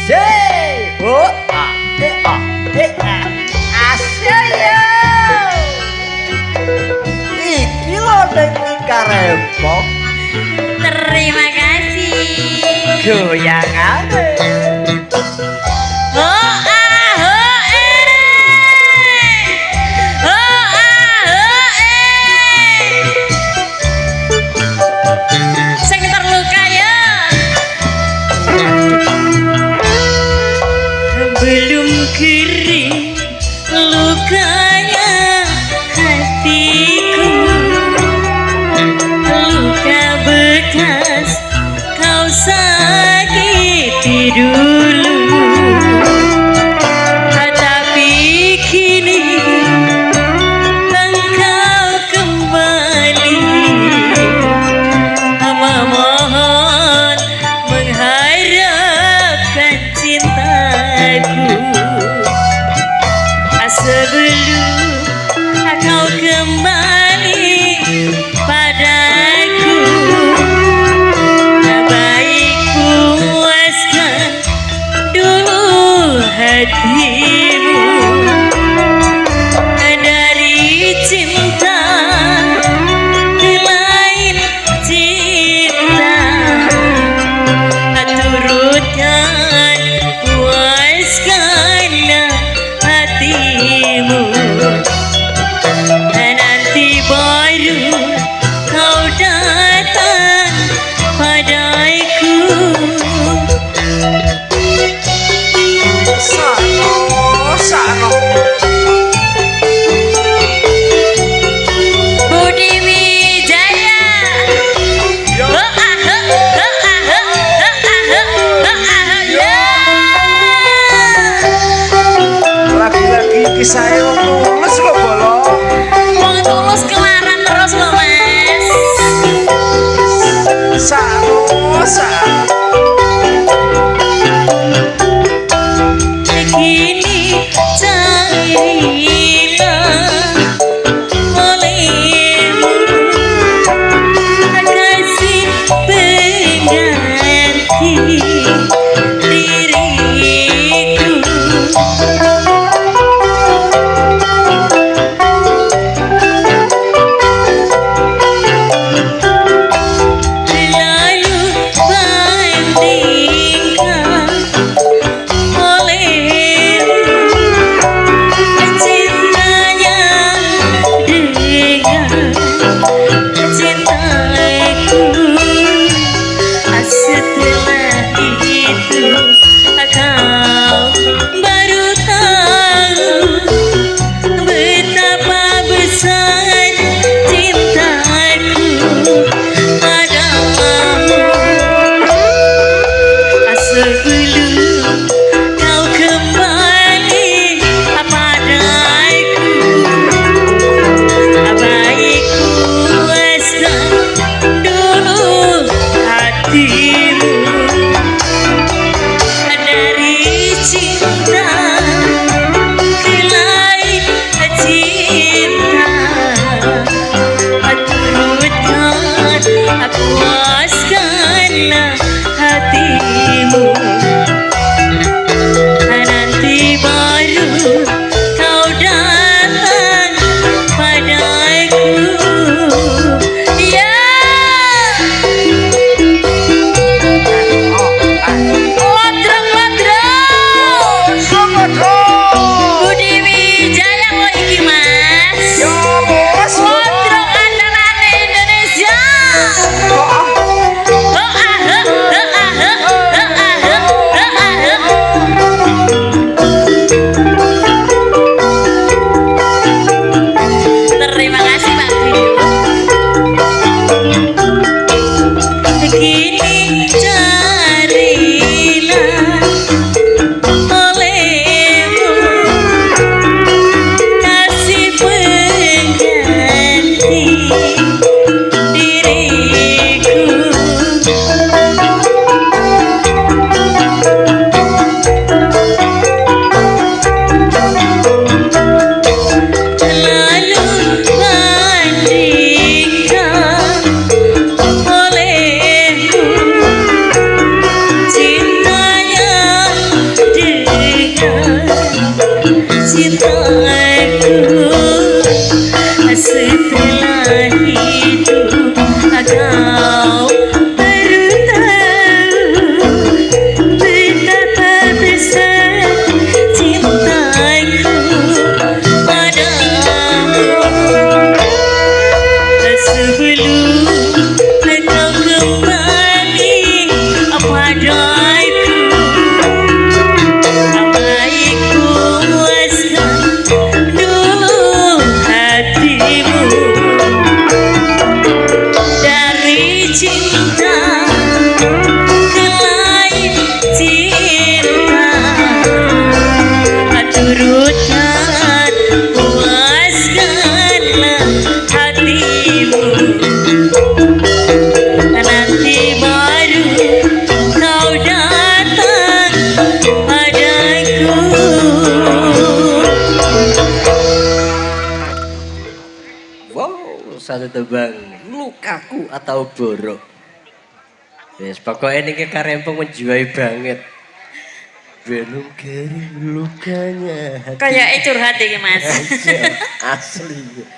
Say, oh, Asya iki lho ning Karepok. Terima kasih. Goyangane. Sing terluka ya. Belum kering lukanya hatiku, luka bekas kau sakiti dulu, tapi kini engkau kembali, memohon mengharapkan cintaku. Sebelum kau kembali padaku, baik puaskan dulu hatimu dari cinta ke lain cinta, turutkan puaskanlah hatimu, nanti baru kau datang padaku. Sano. Budi Wijaya. Lagi-lagi kisah yang tulus kok bolong. Wong tulus kelaran terus lho Mas. Sanosa. Kini carilah olehmu kasih pengganti diriku. Lalu bandingkan olehmu cintanya dengan cintaku, setelah satu tebang lukaku atau borok. Wes pokoknya ini karempong menjiwai banget. Belum kering lukanya hati. Kayak curhat iki Mas. Asli.